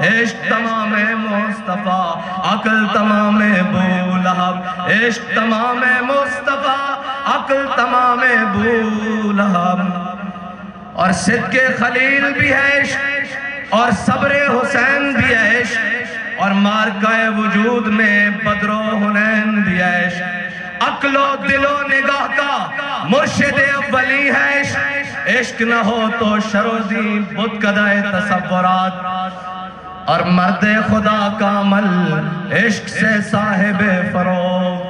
عشق تمام مصطفیٰ عقل تمام ابو لہب عشق تمام مصطفیٰ عقل تمام ابو لہب اور صدق خلیل بھی ہے عشق اور صبر حسین بھی ہے عشق اور مارکہ وجود میں بدر و حنین بھی ہے عشق عقل و دل و نگاہ کا مرشد اولی ہے عشق عشق نہ ہو تو شرودی بت کدائے تصورات اور مرد خدا کا عمل عشق سے صاحب فروغ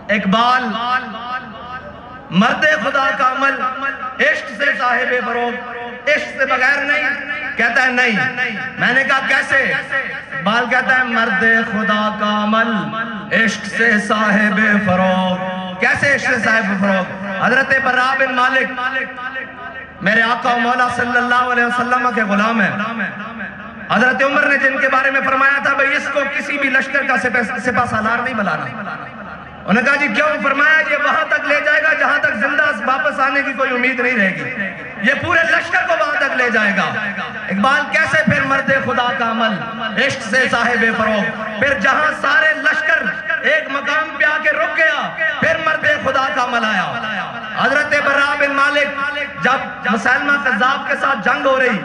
اقبال مرد خدا کا عمل عشق سے صاحب فروغ عشق سے بغیر نہیں کہتا ہے نہیں میں نے کہا کیسے اقبال کہتا ہے مرد خدا کا عمل عشق سے صاحب فروغ کیسے عشق سے صاحب فروغ حضرت براء بن مالک میرے آقا و مولا صلی اللہ علیہ وسلم کے غلام ہیں حضرت عمر نے جن کے بارے میں فرمایا تھا بھئی اس کو کسی بھی لشکر کا سپہ سالار نہیں بلانا انہوں نے کہا جی کیوں فرمایا یہ وہاں تک لے جائے گا جہاں تک زندہ واپس آنے کی کوئی امید نہیں رہے گی یہ پورے لشکر کو وہاں تک لے جائے گا اقبال کیسے پھر مرد خدا کا عمل عشق سے صاحب فروغ پھر جہاں سارے لشکر ایک مقام پہ آ کے رک گیا پھر مرد خدا کا عمل آیا حضرت براء بن مالک جب مسلمہ قذاب کے ساتھ جنگ ہو رہی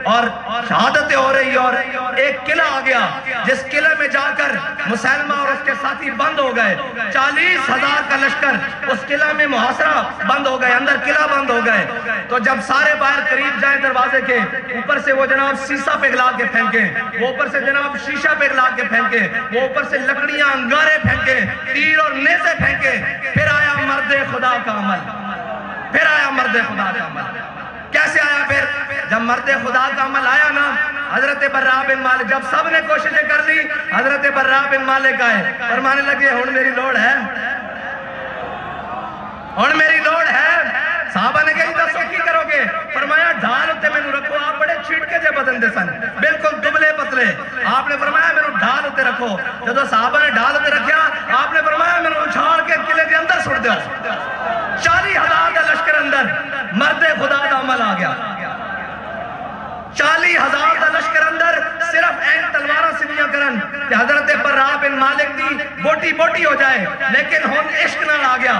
اور شہادتیں ہو رہی اور ایک قلعہ آ گیا جس قلعے میں جا کر مسلمہ اور اس کے ساتھی بند ہو گئے 40,000 کا لشکر اس قلعہ میں محاصرہ بند ہو گئے اندر قلعہ بند ہو گئے تو جب سارے باہر قریب جائیں دروازے کے اوپر سے وہ جناب سیسا پگھلا کے پھینکیں وہ اوپر سے جناب شیشہ پگھلا کے پھینکیں وہ اوپر سے لکڑیاں انگارے پھینکیں تیر اور نیزے پھینکیں پھر آیا مرد خدا کا عمل پھر آیا مرد خدا کا عمل کیسے آیا پھر جب مرد خدا کا عمل آیا نا حضرت براء بن مالک جب سب نے کوششیں کر لی حضرت براء بن مالک آئے فرمانے لگے ہن میری لوڑ ہے ہن میری لوڑ ہے صحابہ نے کہا دسو کی کرو گے فرمایا ڈھال ہوتے میں رکھو آپ بڑے چھٹکے جے بدن دے سن بالکل دبلے پتلے آپ نے فرمایا میں ڈھال ہوتے رکھو جب صحابہ نے ڈھال ہوتے رکھیا آپ نے فرمایا میں اچھاڑ کے قلعے کے اندر سٹ دیو 40,000 کا لشکر اندر مرد خدا کا عمل آ گیا 40,000 کا لشکر اندر صرف این تلوارہ سنیاں کرن کہ حضرت براء بن مالک دی بوٹی بوٹی ہو جائے لیکن ہون عشق نہ آ گیا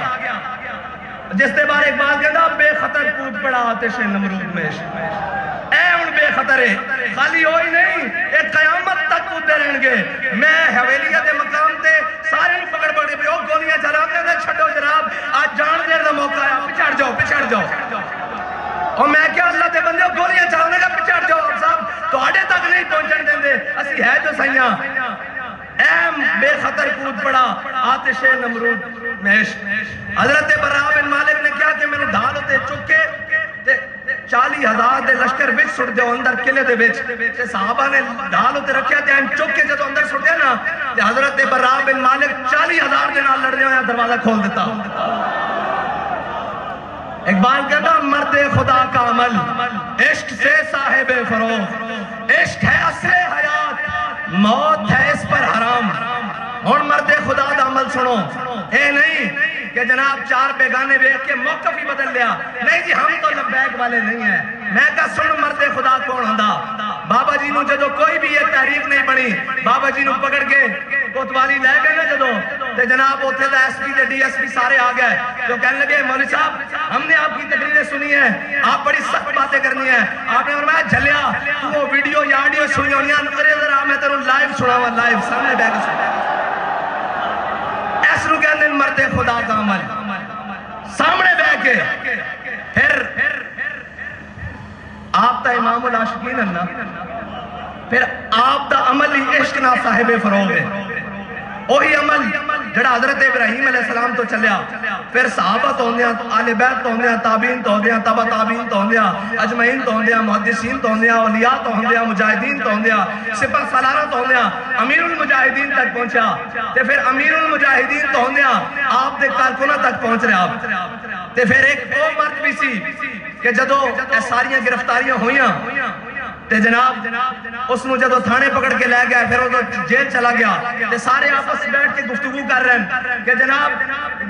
جس دے بارے اقبال کہتا بے خطر کود پڑا آتش نمرود میں اے ان بے خطر ہے خالی ہوئی نہیں ایک قیامت تک کودے رہن گے میں حویلیہ دے مقام تے سارے پکڑ پکڑ کے گولیاں چلا کے چھٹو جناب آج جان دیر دا موقع ہے پچھڑ جاؤ اور میں کیا اللہ دے بندے گولیاں چلانے کا پچھڑ جاؤ صاحب تو آڑے تک نہیں پہنچن دیں دے اسی ہے جو سیاں ایم بے خطر کود پڑا آتش نمرود میں حضرت براء بن مالک نے کیا کہ میں نے ڈھال ہوتے چکے 40,000 دے لشکر وچ سٹ دیو اندر قلعے دے وچ تے صحابہ نے ڈھال ہوتے رکھیا تے ان چک کے جدو اندر سٹیا نا تے حضرت براء بن مالک 40,000 دے نال لڑنے ہویا دروازہ کھول دیتا اقبال کہتا مرد خدا کا عمل عشق سے صاحب فروغ عشق ہے اصل حیات موت ہے اس پر حرام اور مرد خدا دا عمل سنو اے نہیں کہ جناب 4 بیگانے بیٹھ کے موقف ہی بدل لیا نہیں جی ہم تو لبیک والے نہیں ہیں میں کہا سن مرد خدا کون ہوندا بابا جی نو جدو کوئی بھی ایک تحریک نہیں بنی بابا جی نو پکڑ کے کوتوالی لے گئے نا جدو تے جناب ہوتے the S P they D S P سارے آ گئے تو کہنے لگے مولوی صاحب ہم نے آپ کی تقریریں سنی ہیں آپ بڑی سخت باتیں کرنی ہیں آپ نے فرمایا جھلیا تو وہ ویڈیو یا آڈیو سنی ہونی ہیں نکرے ذرا میں تیروں لائیو سناواں لائیو سامنے بیٹھ کے سنا ایسرو کہنے مرد خدا کا عمل سامنے بیٹھ کے پھر آپ تا امام العاشقین ہے نا پھر آپ دا عمل ہی عشق نہ صاحب فروغ ہے وہی عمل جڑا حضرت ابراہیم علیہ السلام تو چلیا پھر صحابہ تو ہوندیاں آل بیت تو ہوندیاں تابعین تو ہوندیاں تبع تابعین تو ہوندیاں اجمعین تو ہوندیاں محدثین تو ہوندیاں اولیاء تو ہوندیاں مجاہدین تو ہوندیاں سپہ سالارہ تو ہوندیاں امیر المجاہدین تک پہنچا تے پھر امیر المجاہدین تو ہوندیاں آپ دے کارکنہ تک پہنچ رہے آپ تے پھر ایک وہ مرد بھی سی کہ جدو ساریاں گرفتاریاں ہوئیاں تے جناب اس نو جدو تھانے پکڑ کے لے گیا پھر وہ جیل چلا گیا تے سارے آپس بیٹھ کے گفتگو کر رہے ہیں کہ جناب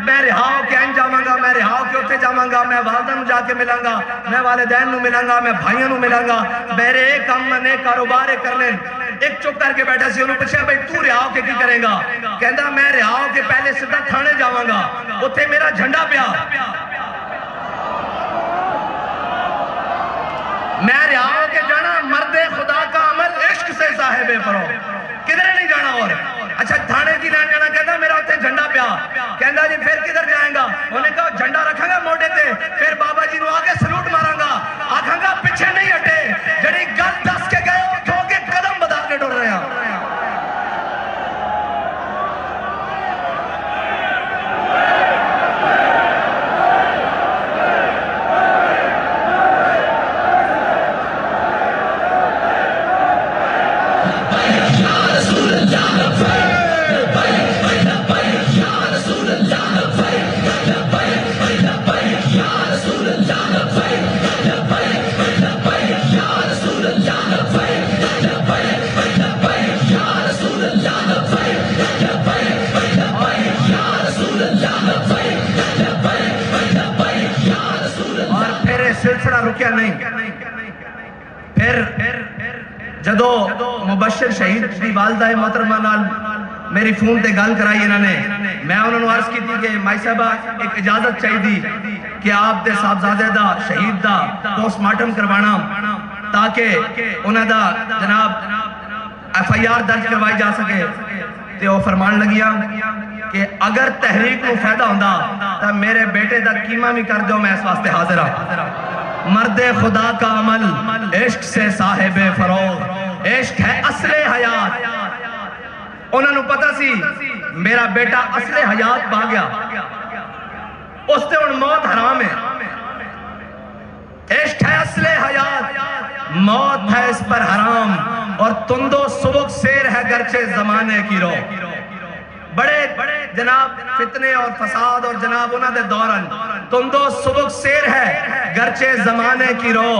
میں رہا ہو کے این جاواں گا، میں رہا ہو کے اتنے جاواں گا، میں والدہ نو جا کے ملاں گا، میں والدین نو ملاں گا، میں بھائیوں نو ملاں گا، میرے ایک کام میں کاروبار کر لیں۔ ایک چپ کر کے بیٹھا سی، انہوں پوچھا بھائی تو رہا ہو کے کی کرے گا؟ کہندا میں رہا ہو کے پہلے سیدھا تھانے جاواں گا، اتنے میرا جھنڈا پیا، میں رہا ہو کے جانا مرد خدا کا عمل عشق سے صاحب فروغ، کدھر نہیں جانا اور اچھا تھانے کی لین جانا، کہتا میرا اتنے جھنڈا پیا، کہندا جی پھر کدھر جائیں گا؟ انہوں نے کہا جھنڈا رکھاں گا موٹے تے، پھر بابا جی نو آگے سلوٹ ماراں گا، آکھاں گا پیچھے نہیں ہٹے، جڑی گل دس کے گئے ہو کھو کے قدم بدا کے ڈر رہے ہیں۔ سلسلہ رکیا نہیں، پھر جدو مبشر شہید دی والدہ محترمہ نال میری فون تے گل کرائی انہوں نے، میں انہوں نے عرض کی تھی کہ مائی صاحبہ ایک اجازت چاہی دی کہ آپ دے صاحبزادے دا شہید دا پوسٹ مارٹم کروانا تاکہ انہوں دا جناب ایف آئی آر درج کروائی جا سکے، تے وہ فرمان لگیا کہ اگر تحریک کو فائدہ ہوندہ تو میرے بیٹے دا قیمہ بھی کر دو، میں اس واسطے حاضر ہوں۔ مرد خدا کا عمل عشق سے صاحب فروغ، عشق ہے اصل حیات، انہوں نے پتا سی میرا بیٹا اصل حیات پا گیا، اس سے ان موت حرام ہے، عشق ہے اصل حیات، موت ہے اس پر حرام، اور تندو سبک سیر ہے گرچہ زمانے کی رو، بڑے جناب فتنے اور فساد اور جناب انہوں دے دوران تندو سبک سیر ہے گرچہ زمانے کی رو،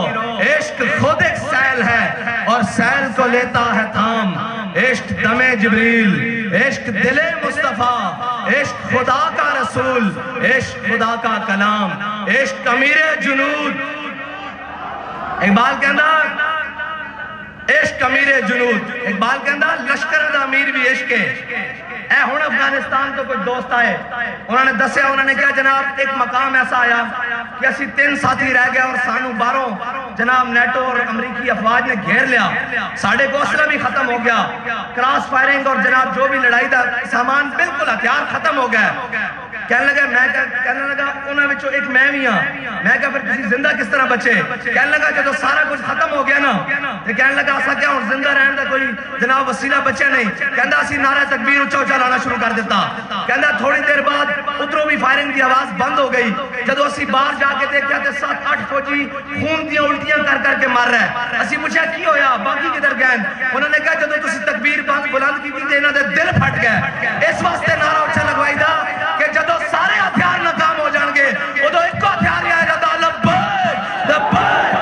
عشق خود ایک سیل ہے اور سیل کو لیتا ہے تھام، عشق دم جبریل، عشق دل مصطفیٰ، عشق خدا کا رسول، عشق خدا کا کلام، عشق امیر جنود، اقبال کہندہ عشق امیر جنود، اقبال کہندہ لشکر دا امیر بھی عشق ہے۔ اے ہون افغانستان تو کچھ دوست آئے، انہوں نے دسیا، انہوں نے کہا جناب ایک مقام ایسا آیا کہ اسی 3 ساتھی رہ گیا اور سانو باروں جناب نیٹو اور امریکی افواج نے گھیر لیا، ساڑھے گوسلہ بھی ختم ہو گیا، کراس فائرنگ اور جناب جو بھی لڑائی دا سامان بالکل ہتھیار ختم ہو گیا، کہنے لگا انہوں وچوں ایک میں بھی ہاں، میں کہا پھر کسی زندہ کس طرح بچے؟ کہنے لگا جب سارا کچھ ختم ہو گیا نا تو کہنے لگا ایسا کیا ہوں زندہ رہنے دا کوئی جناب وسیلہ بچے نہیں، کہندہ اسی نعرہ تکبیر اچھا اچھا لانا شروع کر دیتا، کہندہ تھوڑی دیر بعد ادھروں بھی فائرنگ دی آواز بند ہو گئی، جدو اسی باہر جا کے دیکھا تے 7-8 فوجی خون دیاں الٹیاں کر کر کے مار رہا ہے، اسی پوچھا کی ہویا باقی کدھر گئے؟ انہوں نے کہا جدو تسی تکبیر بلند کی تھی انہوں نے دل پھٹ گئے، اس واسطے نعرہ اچھا لگوائی دا کہ جدو سارے ہتھیار ناکام ہو جان گے ادھو ایک کو ہتھیار ہی آئے جاتا لبیک لبیک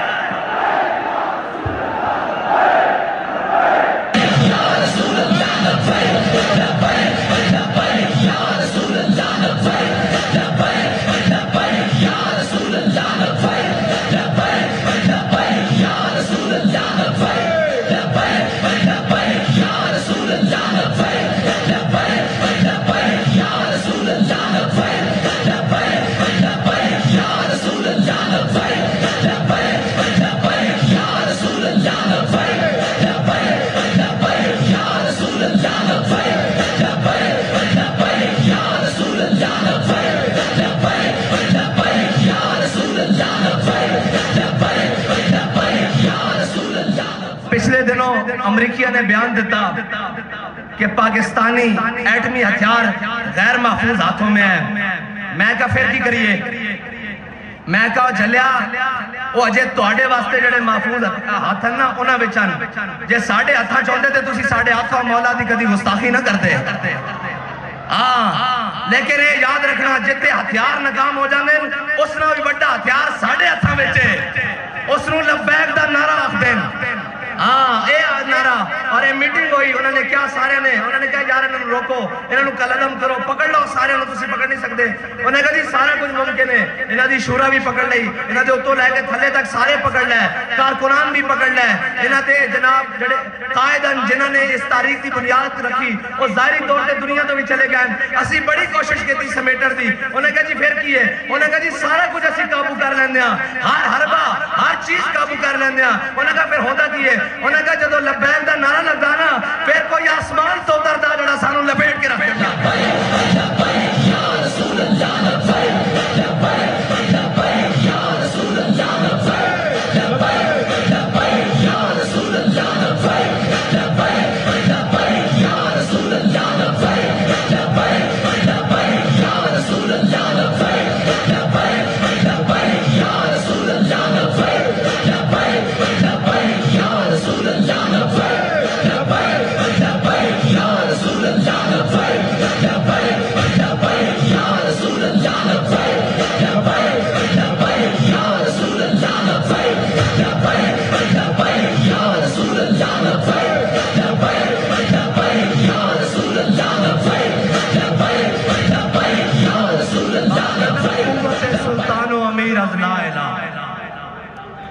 یا رسول اللہ لبیک لبیک لبیک یا رسول اللہ لبیک لبیک لبیک یا رسول اللہ لبیک لبیک لبیک یا رسول اللہ لبیک لبیک لبیک یا رسول اللہ لبیک لبیک لبیک یا رسول اللہ لبیک لبیک لبیک یا رسول اللہ لبیک لبیک لبیک یا رسول اللہ لبیک لبیک لبیک یا رسول اللہ لبیک لبیک لبیک یا رسول اللہ لبیک لبیک لبیک یا رسول اللہ لبیک لبیک لبیک یا رسول اللہ۔ پچھلے دنوں امریکیہ نے بیان دیتا کہ پاکستانی ایٹمی ہتھیار غیر محفوظ ہاتھوں میں ہے، میں کہا پھر کی کریے؟ میں کہا جھلیا وہ اجے توڑے واسطے جڑے محفوظ ہاتھن نا انہاں وچن جے ساڑھے ہاتھاں چاہتے تھے تسی ساڑھے ہاتھاں مولا دی کدی گستاخی نہ کرتے، لیکن یہ یاد رکھنا جتے ہتھیار ناکام ہو جانے اس نے بھی بڑا ہتھیار ساڑھے ہاتھاں وچے، اس نے لبیک دا نعرہ آخ دیں، ہاں اے نعرہ اور اے میٹنگ ہوئی انہوں نے کیا سارے نے انہوں نے کہا یار انہوں روکو انہوں نے قلم کرو پکڑ لو سارے انہوں تسی پکڑ نہیں سکتے انہوں نے کہا جی سارا کچھ ممکن ہے انہوں دی شورا بھی پکڑ لئی انہوں دے اتو لے کے تھلے تک سارے پکڑ لے کارکنان بھی پکڑ لے انہوں دے جناب جڑے قائدن جنہوں نے اس تاریخ کی بنیاد رکھی وہ ظاہری طور پہ دنیا تو بھی چلے گئے اسی بڑی کوشش کی تھی سمیٹر دی انہوں نے کہا جی پھر کی ہے انہوں نے کہا جی سارا کچھ اسی قابو کر لیندے ہیں ہر حربہ ہر چیز قابو کر لیندے ہیں انہوں نے کہا پھر ہوتا کی ہے انہوں نے کہا جدو لبیک دا نعرہ لگدا نا پھر کوئی آسمان تو اتردا جڑا سانو لپیٹ کے رکھ دیتا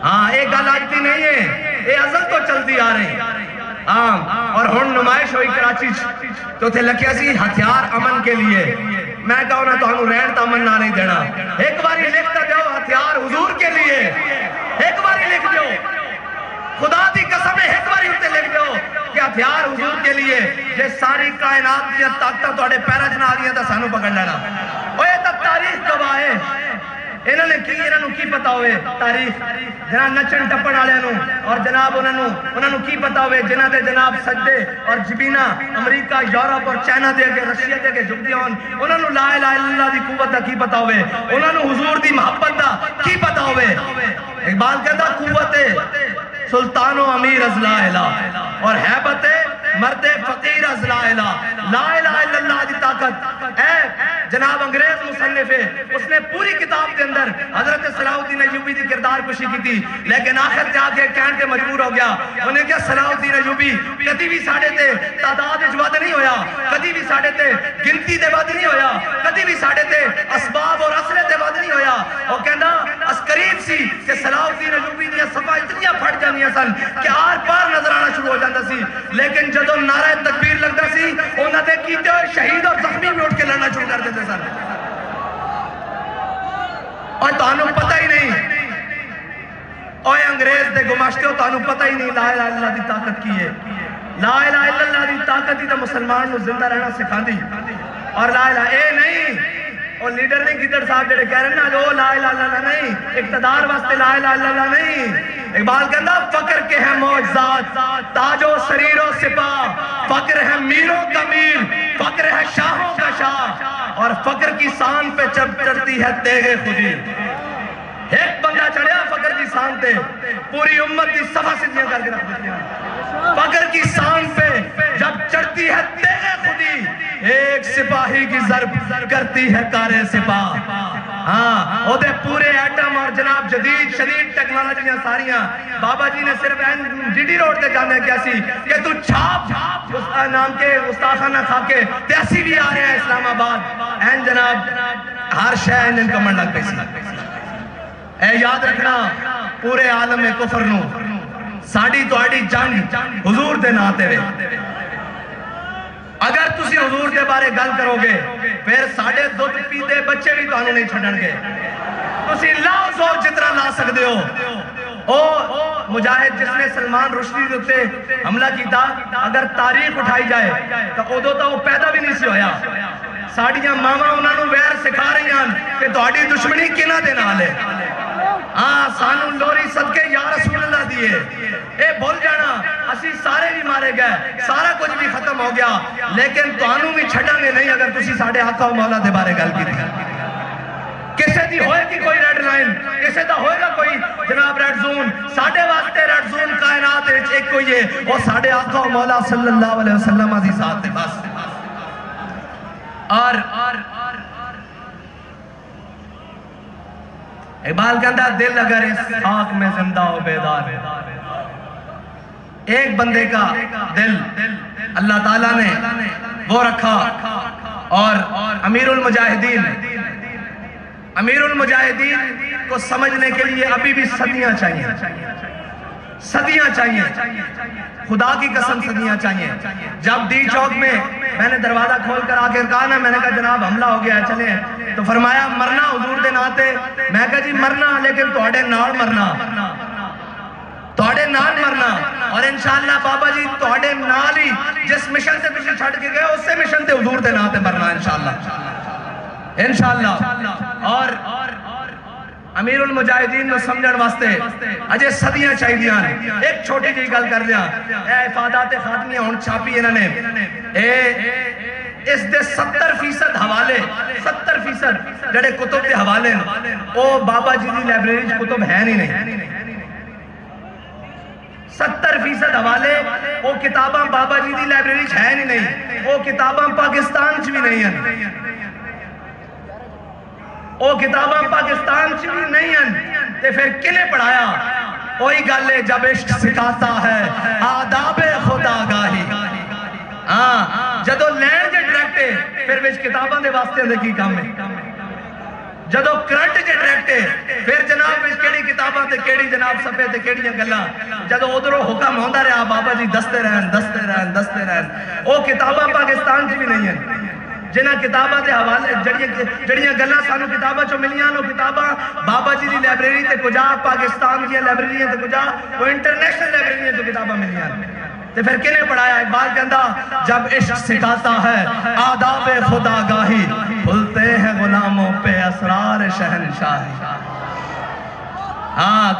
ہاں ایک گل آجتی نہیں ہے یہ ازل تو چلتی آ رہی اور ہن نمائش ہوئی کراچی تو تھے لکھیا سی ہتھیار امن کے لیے میں کہا انہیں تو ہمیں رہن تا امن نہ نہیں دینا ایک باری لکھتا دیو ہتھیار حضور کے لیے ایک باری لکھ دیو خدا دی قسم ہے ایک باری ہوتے لکھ دیو کہ ہتھیار حضور کے لیے یہ ساری کائنات کی طاقتہ توڑے پیرا جنا آ گیا تھا سانو پکڑ لینا وہ یہ تب تاریخ گواہ ہے انہوں نے کی پتا ہوئے تاریخ جناب نچن ٹپن آلے اور جناب انہوں نے کی پتا ہوئے جنہ دے جناب سجدے اور جبینہ امریکہ یورپ اور چائنہ دے کے رشیا دے کے جب دیا انہوں نے لا الہ الا اللہ دی قوت دا کی پتا ہوئے انہوں نے حضور دی محبت دا کی پتا ہوئے اقبال کہتا قوت سلطان و امیر از لا الہ اور حیبت مرد فقیر از لا الہ لا الہ الا اللہ دی طاقت اے جناب انگریز مصنف ہے اس نے پوری کتاب کے اندر حضرت صلاح الدین ایوبی دی کردار کشی کی تھی لیکن آخر جا کے کہن کے مجبور ہو گیا انہیں کیا صلاح الدین ایوبی کدی بھی ساڑھے تے تعداد اجواد نہیں ہویا کدی بھی ساڑھے تے گنتی دے بعد نہیں ہویا کدی بھی ساڑھے تے اسباب اور اصلے دے بعد نہیں ہویا وہ کہنا اس قریب سی کہ صلاح الدین ایوبی دیا صفحہ اتنی پھٹ جانیا سن کہ آر پار نظر آنا شروع ہو جاتا سی لیکن جدو نعرہ تکبیر لگتا سی انہوں نے کیتے ہوئے شہید اور زخمی بھی اٹھ کے لڑنا شروع کر دیتے سن اور تانوں پتہ ہی نہیں اوہ انگریز دے گماشتے ہو تانوں پتہ ہی نہیں لا الہ الا اللہ دی طاقت کی ہے لا الہ الا اللہ دی طاقت ہی تو مسلمان نو زندہ رہنا سکھان دی اور لا الہ اے نہیں اور لیڈر نہیں گیدر صاحب جڑے کہہ رہے نا جو لا الہ الا اللہ نہیں اقتدار واسطے لا الہ الا اللہ نہیں اقبال کہتا فقر کے ہیں معجزات تاج و سریر و سپاہ فقر ہے میروں کا میر فقر ہے شاہوں کا شاہ اور فقر کی سان پہ چڑھتی ہے تیغ خودی ایک بندہ چڑھیا فقر کی سان پہ پوری امت کی صفحہ سدھیاں کر کے رکھ دیتی ہیں فقر کی سان پہ جب چڑھتی ہے تیغ خودی ایک سپاہی کی ضرب کرتی ہے کارے سپاہ ہاں وہ دے پورے ایٹم اور جناب جدید شدید ٹیکنالوجیاں ساریاں بابا جی نے صرف جی ڈی روڈ تے جانے کیا سی کہ تو چھاپ نام کے استاخانہ کھا کے تیسی بھی آ رہے ہیں اسلام آباد این جناب ہر شہر ان کا من لگ پیسی اے یاد رکھنا پورے عالم کفر نو ساڑی تو آڑی جنگ حضور دے ناتے ہوئے اگر تسی حضور دے بارے گل کرو گے پھر ساڑھے دودھ پیتے بچے بھی تو آنو نہیں چھڑن گے تسی لاؤ زور جتنا لا سکتے ہو او مجاہد جس نے سلمان رشدی دیتے حملہ کی تھا اگر تاریخ اٹھائی جائے تو ادو تو وہ پیدا بھی نہیں سی ہویا ساڑیاں ماما انہوں نے ویر سکھا رہی ہیں کہ تو آڑی دشمنی کینا دینا لے سانو لوری صدقے یا رسول اللہ دیئے اے بھول جانا اسی سارے بھی مارے گئے سارا کچھ بھی ختم ہو گیا لیکن توانوں بھی چھڑا گے نہیں اگر تسی ساڑھے آقا و مولا دے بارے گل کی تھی کسے دی ہوئے کی کوئی ریڈ لائن کسے دا ہوئے گا کوئی جناب ریڈ زون ساڑھے واسطے ریڈ زون کائنات ایک کوئی ہے وہ ساڑھے آقا و مولا صلی اللہ علیہ وسلم آدھی ساتھ بس اور اقبال کہتا دل اگر اس خاک میں زندہ ہو بیدار ایک بندے کا دل اللہ تعالیٰ نے وہ رکھا، اور امیر المجاہدین کو سمجھنے کے لیے ابھی بھی صدیاں چاہیے، صدیاں چاہیے، خدا کی قسم صدیاں چاہیے۔ جب ڈی چوک میں نے دروازہ کھول کر آ کر کہا نا، میں نے کہا جناب حملہ ہو گیا ہے چلیں، تو فرمایا مرنا حضور دے ناتے، میں کہا جی مرنا لیکن توڑے نال مرنا، توڑے نال مرنا، اور انشاءاللہ بابا جی توڑے نال ہی جس مشن سے تسی چھڑ کے گئے اس سے مشن تے حضور دے ناتے مرنا انشاءاللہ۔ اور امیر المجاہدین نے سمجھن واسطے اجے صدیاں چاہی دیاں۔ ایک چھوٹی جی گل کر دیا، اے افادات خاتمیہ ہون چھاپی انہوں نے، اس دے 70% حوالے، 70% جڑے کتب دے حوالے او بابا جی دی لائبریری کتب ہے نہیں، 70% حوالے او کتاباں بابا جی دی لائبریری ہے نہیں، او کتاباں پاکستان چ بھی نہیں ہیں، او کتاباں پاکستان چ بھی نہیں ہیں، تے پھر کنے پڑھایا؟ وہی گل ہے، جب عشق سکھاتا ہے آداب خدا گاہی، جدو لین جے ڈائریکٹے پھر وچ کتاباں دے واسطے دے کی کام ہے، جدو کرنٹ جے ڈائریکٹے پھر جناب وچ کیڑی کتاباں تے کیڑی جناب صفحے تے کیڑیاں گلاں، جدو ادھروں حکم ہوندا رہا بابا جی دستے رہن، او کتاباں پاکستان چ بھی نہیں ہیں، جنہ کتاباں دے حوالے جڑیاں گلاں سانو کتاباں چوں ملیاں نو کتاباں بابا جی دی لائبریری تے کجا پاکستان دی لائبریریاں تے کجا وہ انٹرنیشنل لائبریریاں تے کتاباں ملیاں، تے پھر کنے پڑھایا؟ اقبال کہندا جب عشق سکھاتا ہے آداب خدا گاہی، کھلتے ہیں غلاموں پہ اسرار شہنشاہی،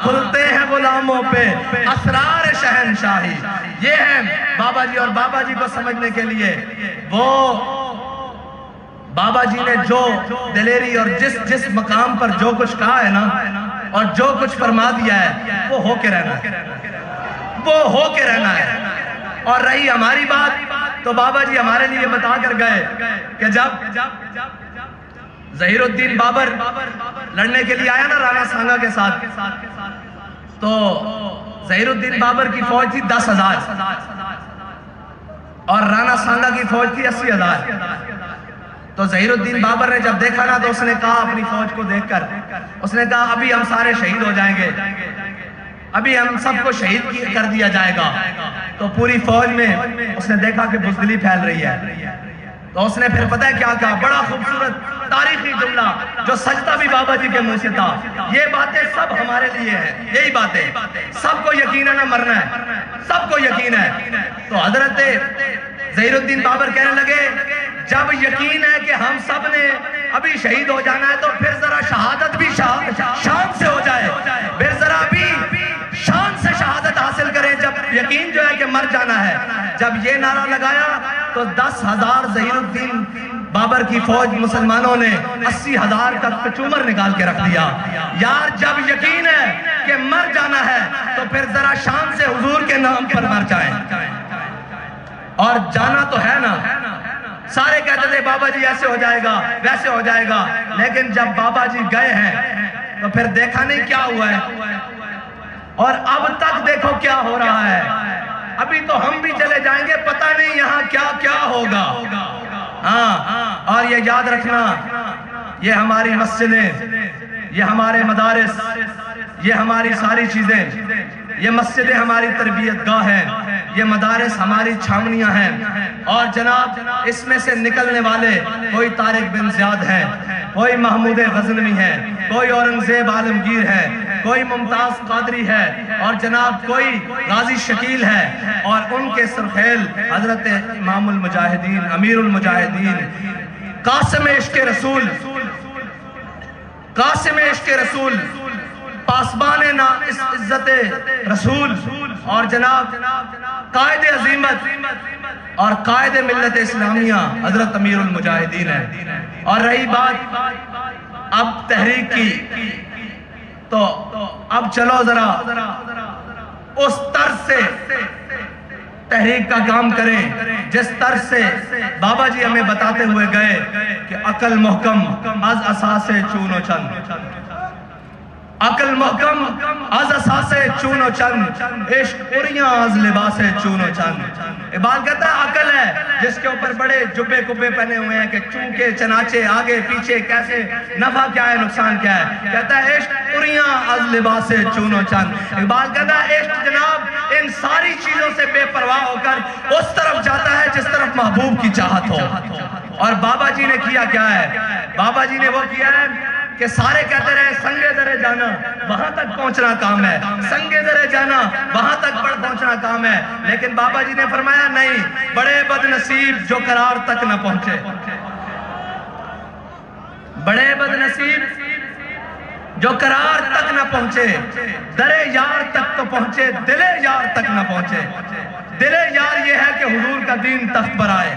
کھلتے ہیں غلاموں پہ اسرار شہنشاہی۔ یہ ہے بابا جی، اور بابا جی کو سمجھنے کے لیے وہ بابا جی نے جو دلیری اور جس مقام پر جو کچھ کہا ہے نا اور جو کچھ فرما دیا ہے وہ ہو کے رہنا ہے، وہ ہو کے رہنا ہے۔ اور رہی ہماری بات تو بابا جی ہمارے لیے بتا کر گئے کہ جب ظہیر الدین بابر لڑنے کے لیے آیا نا رانا سانگا کے ساتھ، تو ظہیر الدین بابر کی فوج تھی 10,000 اور رانا سانگا کی فوج تھی 80,000۔ تو ظہیر الدین بابر نے جب دیکھا نا تو اس نے کہا اپنی فوج کو دیکھ کر، اس نے کہا ابھی ہم سارے شہید ہو جائیں گے، ابھی ہم سب کو شہید کر دیا جائے گا۔ تو پوری فوج میں اس نے دیکھا کہ بزدلی پھیل رہی ہے، تو اس نے پھر پتہ ہے کیا کہا؟ بڑا خوبصورت تاریخی جملہ جو سجدہ بھی بابا جی کے منہ سے تھا، یہ باتیں سب ہمارے لیے ہیں، یہی باتیں سب کو یقین ہے، نہ مرنا ہے، سب کو یقین ہے۔ تو حضرت ظہیر الدین بابر کہنے لگے جب یقین ہے کہ ہم سب نے ابھی شہید ہو جانا ہے تو پھر ذرا شہادت بھی شان سے ہو جائے، پھر ذرا بھی شان سے شہادت حاصل کریں جب یقین جو ہے کہ مر جانا ہے۔ جب یہ نعرہ لگایا تو 10,000 ظہیر الدین بابر کی فوج مسلمانوں نے 80,000 کا کچومر نکال کے رکھ دیا۔ یار جب یقین ہے کہ مر جانا ہے تو پھر ذرا شان سے حضور کے نام پر مر جائیں، اور جانا تو ہے نا۔ سارے کہتے تھے بابا جی ایسے ہو جائے گا ویسے ہو جائے گا، لیکن جب بابا جی گئے ہیں تو پھر دیکھا نہیں کیا ہوا ہے، اور اب تک دیکھو کیا ہو رہا ہے۔ ابھی تو ہم بھی چلے جائیں گے، پتہ نہیں یہاں کیا کیا ہوگا۔ اور یہ یاد رکھنا، یہ ہماری مسجدیں، یہ ہمارے مدارس، یہ ہماری ساری چیزیں، یہ مسجدیں ہماری تربیت گاہ ہیں، یہ مدارس ہماری چھاونیاں ہیں، اور جناب اس میں سے نکلنے والے کوئی طارق بن زیاد ہے، کوئی محمود غزنوی ہے، کوئی اورنگزیب عالمگیر ہے، کوئی ممتاز قادری ہے، اور جناب کوئی غازی شکیل ہے، اور ان کے سرخیل حضرت امام المجاہدین امیر المجاہدین قاسم عشق رسول، قاسم عشق رسول، پاسبان عزت رسول، اور جناب قائد عظیمت اور قائد ملت اسلامیہ حضرت امیر المجاہدین ہے۔ اور رہی بات اب تحریک کی، تو اب چلو ذرا اس طرز سے تحریک کا کام کریں جس طرز سے بابا جی ہمیں بتاتے ہوئے گئے کہ عقل محکم از اساس چون و چند، عقل محکم از اساسے چون و چند، عشق اریاں از لباس چون و چند. اقبال کہتا ہے عقل ہے جس کے اوپر بڑے جبے کبے پہنے ہوئے ہیں کہ چونکے چناچے آگے پیچھے کیسے، نفع کیا ہے نقصان کیا ہے. کہتا ہے عشق اریاں از لباس چون و چند. اقبال کہتا ہے عشق جناب ان ساری چیزوں سے بے پرواہ ہو کر اس طرف جاتا ہے جس طرف محبوب کی چاہت ہو. اور بابا جی نے کیا کیا ہے؟ بابا جی نے وہ کیا ہے کہ سارے کہتے رہے سنگے درے جانا وہاں تک پہنچنا کام ہے، سنگے درے جانا وہاں تک پہنچنا کام ہے. لیکن بابا جی نے فرمایا نہیں، بڑے بد نصیب جو قرار تک نہ پہنچے، بڑے بد نصیب جو قرار تک نہ پہنچے، درے یار تک تو پہنچے دلے یار تک نہ پہنچے. دلے یار یہ ہے کہ حضور کا دین تخت پر آئے،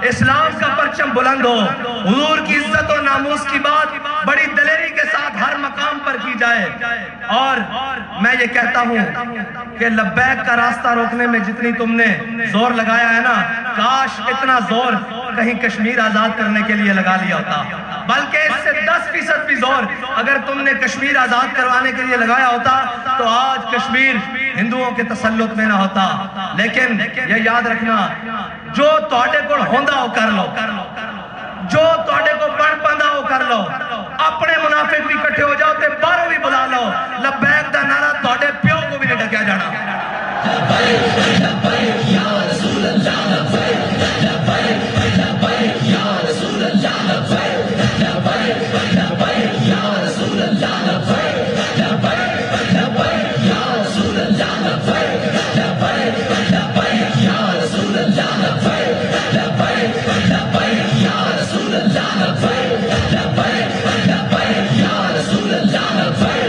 اسلام کا پرچم بلند ہو، حضور کی عزت و ناموس کی بات بڑی دلیری کے ساتھ ہر مقام پر کی جائے. اور میں یہ کہتا ہوں کہ لبیک کا راستہ روکنے میں جتنی تم نے زور لگایا ہے نا، کاش اتنا زور کہیں کشمیر آزاد کرنے کے لیے لگا لیا ہوتا، بلکہ اس سے 10% بھی زور اگر تم نے کشمیر آزاد کروانے کے لیے لگایا ہوتا تو آج کشمیر ہندوؤں کے تسلط میں نہ ہوتا. لیکن یہ یاد رکھنا، جو تواڈے کول ہوندا ہو کر لو، جو تواڈے کو بن پاندا ہو کر لو. اپنے منافق بھی کٹھے ہو جاؤ تے باہروں بھی بلا لو، لبیک دا نعرہ تواڈے پیو کو بھی نہیں ڈکیا جانا. لبیک لبیک یا رسول اللہ، لبیک لبیک لبیک یا رسول اللہ، لبیک لبیک لبیک یا رسول اللہ، لبیک لبیک لبیک یا رسول اللہ، لبیک لبیک لبیک یا رسول اللہ، لبیک لبیک لبیک یا رسول اللہ، لبیک لبیک لبیک یا رسول اللہ، لبیک لبیک لبیک یا رسول اللہ، لبیک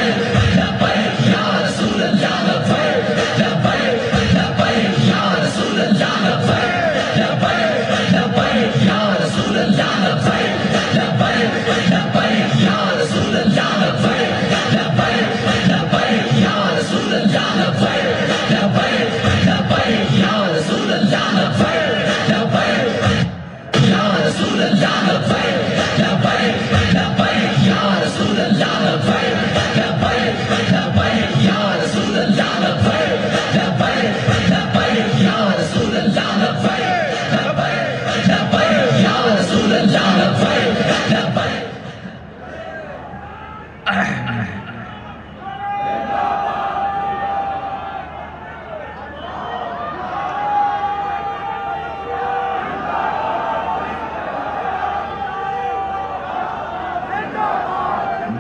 لبیک لبیک یا رسول اللہ، لبیک لبیک لبیک یا رسول اللہ، لبیک لبیک لبیک یا رسول اللہ، لبیک لبیک لبیک یا رسول اللہ، لبیک لبیک لبیک یا رسول اللہ، لبیک لبیک یا رسول اللہ، لبیک لبیک لبیک یا رسول اللہ، لبیک لبیک لبیک یا رسول اللہ، لبیک لبیک لبیک یا رسول اللہ، لبیک لبیک لبیک یا رسول اللہ، لبیک لبیک.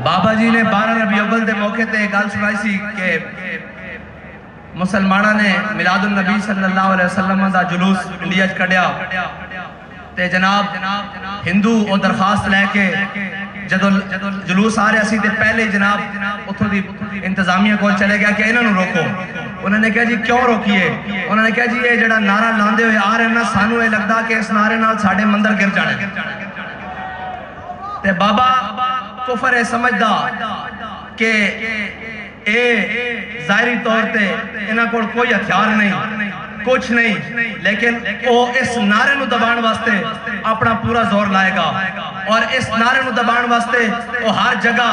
بابا جی نے 12 ربیع الاول دے موقع تے گل سنائی سی کہ مسلمانہ نے میلاد النبی صلی اللہ علیہ وسلم دا جلوس انڈیا کڈیا تے جناب ہندو او درخواست لے کے جدو جلوس آ رہا سی تے پہلے جناب اتھوں دی انتظامیہ کو چلے گیا کہ انہوں روکو. انہوں نے کہا جی کیوں روکیے؟ انہوں نے کہا جی یہ جڑا نعرہ لاندے ہوئے آ رہے ہیں نا، سانو یہ لگدا کہ اس نعرے نال ساڈے مندر گر جانے. تے بابا کفر ہے سمجھدا کہ اے ظاہری طور تے انہاں کو کوئی ہتھیار نہیں، کچھ نہیں، لیکن وہ اس نعرے نو دبان واسطے اپنا پورا زور لائے گا. اور اس نعرے نو دبان واسطے وہ ہر جگہ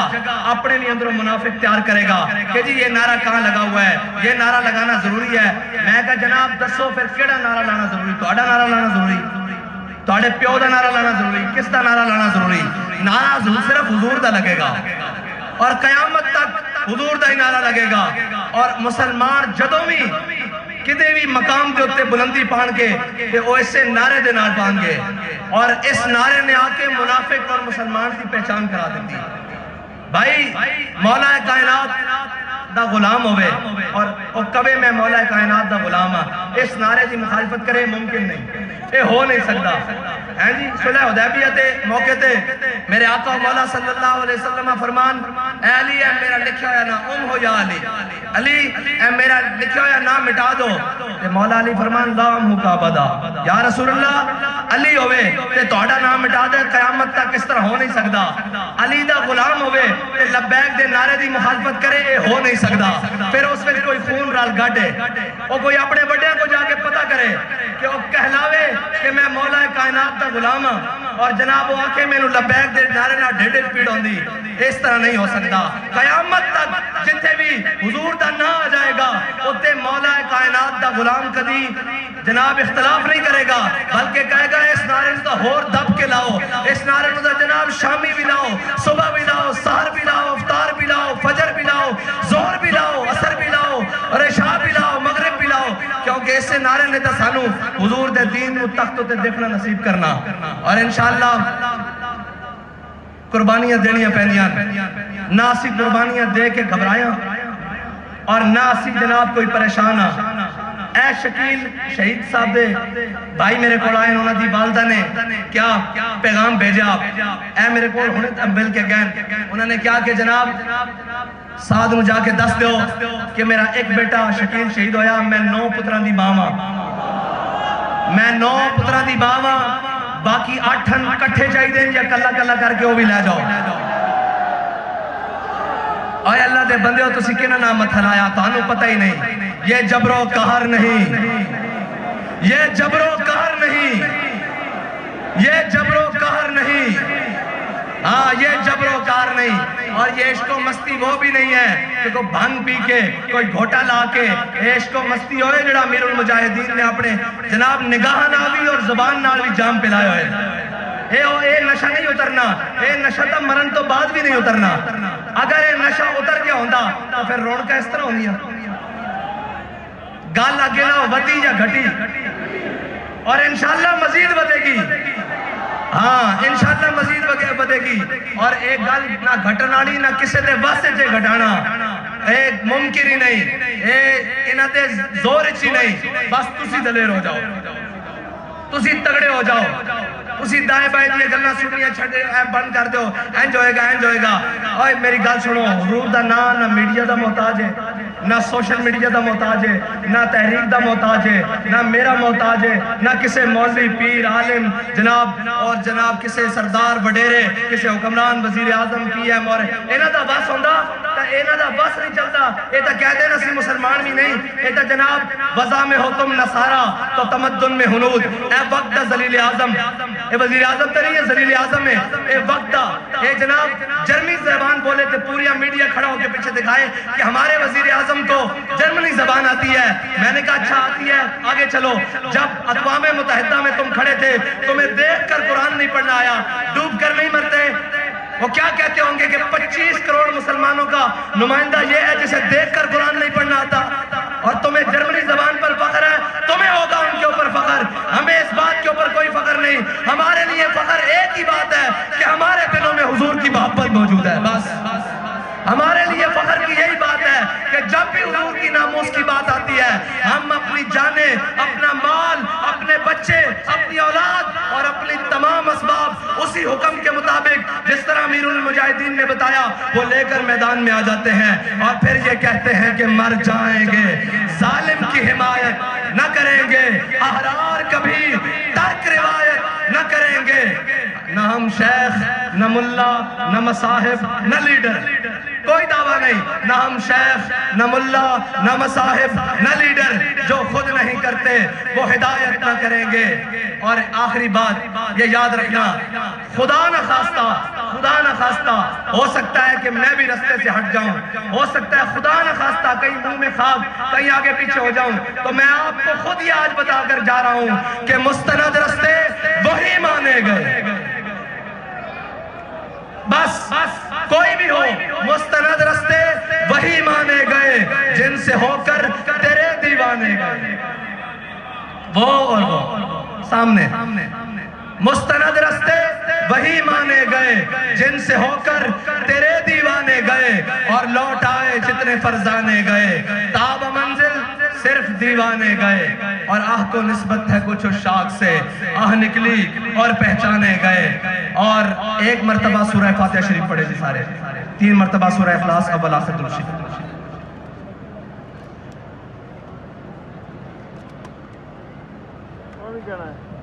اپنے بھی اندروں منافق تیار کرے گا کہ جی یہ نعرہ کہاں لگا ہوا ہے، یہ نعرہ لگانا ضروری ہے. میں کہا جناب دسو پھر کیڑا نعرہ لانا ضروری؟ تہاڈا نعرہ لانا ضروری؟ تہاڈے پیو دا نعرہ لانا ضروری؟ کس دا نعرہ لانا ضروری؟ نعرہ صرف حضور دا لگے گا اور قیامت تک حضور دا ہی نعرہ لگے گا. اور مسلمان جدوں بھی کدے بھی مقام دے ہوتے بلندی پان کے کہ وہ اسے نعرے دے نال پان گے، اور اس نعرے نے آ کے منافق اور مسلمان کی پہچان کرا دیتی. بھائی مولا کائنات دا غلام ہوئے اور کبھی میں مولا کائنات دا غلام ہاں، اس نعرے دی مخالفت کرے ممکن نہیں، یہ ہو نہیں سکتا. ہیں جی صلح حدیبیہ تے موقع تے میرے آقا مولا صلی اللہ علیہ وسلم فرمان، اے علی اے میرا لکھا ہوا نام ہو یا علی، علی اے میرا لکھا ہوا نام مٹا دو. تے مولا علی فرمان لام ہو کا بدا، یا رسول اللہ علی ہوئے تے توڑا نام مٹا دے قیامت تک اس طرح ہو نہیں سکتا. علی دا غلام ہوئے تے لبیک دے نعرے دی مخالفت کرے اے ہو نہیں سکتا. پھر اس میں کوئی خون رال گاٹے وہ کوئی اپنے بڑے کو جا کے پتہ کرے کہ وہ کہلاوے کہ میں مولا کائنات دا غلام ہاں اور جناب وہ آنکھیں میں لبیک دے نعرے نہ ڈھیڈے پیڑ ہوندی، اس طرح نہیں ہو سکتا۔ قیامت تک جتھے بھی حضور دا نہ آ جائے گا اتے مولا کائنات دا غلام کدی جناب اختلاف نہیں کرے گا، بلکہ کہے گا اس نعرے تو ہور دب کے لاؤ، اس نعرے تو جناب شامی بھی لاؤ، صبح بھی لاؤ، سحر بھی لاؤ، افطار بھی لاؤ، فجر بھی لاؤ، ظہر بھی لاؤ، عصر بھی لاؤ اور عشاء بھی لاؤ، مغرب بھی لاؤ، کیونکہ اسے نعرے نے تا سانو حضور دے دین نو تخت تے دیکھنا نصیب کرنا۔ اور انشاءاللہ قربانیاں دینیاں پہنیاں، نہ اسی قربانیاں دے کے گھبرایا اور نہ اسی جناب کوئی پریشان آ۔ اے شکیل شہید صاحب دے بھائی میرے کو آئے انہوں نے دی والدہ نے کیا پیغام بھیجا، اے میرے کو مل کے گئن انہوں نے کیا کہ جناب سعد نو جا کے دس دیو کہ میرا ایک بیٹا شکیل شہید ہویا، میں 9 پتران دی ماں ہاں، میں 9 پتران دی ماں ہاں، باقی 8 کٹھے چاہی دیں یا کلا کلا کر کے وہ بھی لے جاؤ۔ اے اللہ دے بندے ہو تسی کینا نام مت ہلایا، تانو پتہ ہی نہیں، یہ جبر و قہر نہیں، یہ جبر و قہر نہیں، یہ جبر و قہر نہیں، ہاں یہ جبر و قہر نہیں۔ اور یہ عشق و مستی وہ بھی نہیں ہے کہ کوئی بھنگ پی کے کوئی گھوٹا لا کے عشق و مستی ہوئے جڑا امیر المجاہدین نے اپنے جناب نگاہ نال بھی اور زبان نال بھی جام پلائے ہوئے۔ اے نشہ نہیں اترنا، اے نشہ تا مرن تو بعد بھی نہیں اترنا۔ اگر اے نشہ اتر گیا ہوندہ تو پھر رونقہ اس طرح ہوندی ہے، گال آگے نہ ودی یا گھٹی، اور انشاءاللہ مزید بدے گی، ہاں انشاءاللہ مزید بدے گی۔ اور ایک گال نہ گھٹناڑی نہ کسے دے واسے جے گھٹانا ایک ممکن ہی نہیں، انہاں دے زور اچھی نہیں، بس تسی دلیر ہو جاؤ، تسی تگڑے ہو جاؤ، اسی دائیں بائیں دیئے گلنا سنیاں چھڑے بند کر دو، اینج ہوئے گا اینج ہوئے گا۔ اوہ میری گال سنو، حضور دا نہ میڈیا دا محتاج ہے، نہ سوشل میڈیا دا محتاج ہے، نہ تحریک دا محتاج ہے، نہ میرا محتاج ہے، نہ کسے مولوی پیر عالم جناب اور جناب کسے سردار وڈیرے، کسے حکمران وزیر اعظم پی ایم اور اینا دا بس ہوندہ تا اینا دا بس نہیں چلتا۔ اے تا کہہ دے نسی مسلمان بھی نہیں، اے تا جناب وضع میں ہو تم نصارہ تو تمدن میں ہنود، اے وقت دا ذلیل اعظم، اے وزیر اعظم تا نہیں ہے ذلیل اعظم ہے، اے وقت دا اے جناب جرمنی زبان بولے تھے، پوریا میڈیا کھڑا ہو کے پیچھے دکھائے کہ ہمارے وزیر اعظم کو جرمنی زبان آتی ہے۔ میں نے کہا اچھا آتی ہے، آگے چلو۔ جب اقوام متحدہ میں تم کھڑے تھے تمہیں دیکھ کر قرآن نہیں پڑھنا آیا، ڈوب کر نہیں مرتے، وہ کیا کہتے ہوں گے کہ 25 کروڑ مسلمانوں کا نمائندہ یہ ہے جسے دیکھ کر قرآن نہیں پڑھنا آتا، اور تمہیں جرمنی زبان پر فخر ہے، تمہیں ہوگا ان کے اوپر فخر، ہمیں اس بات کے اوپر کوئی فخر نہیں۔ ہمارے لیے فخر ایک ہی بات ہے کہ ہمارے دلوں میں حضور کی محبت موجود ہے، بس ہمارے لیے فخر کی یہی بات ہے کہ جب بھی حضور کی ناموس کی بات آتی ہے ہم اپنی جانیں، اپنا مال، اپنے بچے، اپنی اولاد اور اپنی تمام اسباب اسی حکم کے مطابق جس طرح امیر المجاہدین نے بتایا وہ لے کر میدان میں آ جاتے ہیں، اور پھر یہ کہتے ہیں کہ مر جائیں گے، ظالم کی حمایت نہ کریں گے، احرار کبھی ترک روایت نہ کریں گے۔ نہ ہم شیخ، نہ ملا، نہ مصاحب، نہ لیڈر، کوئی دعویٰ نہیں، نہ ہم شیخ، نہ ملا، نہ مصاحب، نہ لیڈر، جو خود نہیں کرتے وہ ہدایت نہ کریں گے۔ اور آخری بات یہ یاد رکھنا، خدا نہ خواستہ ہو سکتا ہے کہ میں بھی رستے سے ہٹ جاؤں، ہو سکتا ہے خدا نہ خواستہ کہیں منہ میں خواب کہیں آگے پیچھے ہو جاؤں، تو میں آپ کو خود ہی آج بتا کر جا رہا ہوں کہ مستند رستے وہی مانے گئے، بس کوئی بھی ہو مستند رستے وہی مانے گئے جن سے ہو کر تیرے دیوانے گئے، وہ اور وہ سامنے، مستند رستے وہی مانے گئے جن سے ہو کر تیرے دیوانے گئے، اور لوٹ آئے جتنے فرزانے گئے، تاب منزل صرف دیوانے گئے، اور آہ کو نسبت ہے کچھ شاک سے، آہ نکلی اور پہچانے گئے۔ اور ایک مرتبہ سورہ فاتحہ شریف پڑھے جی سارے، 3 مرتبہ سورہ اخلاص اول آخر درود شریف۔ کہنا ہے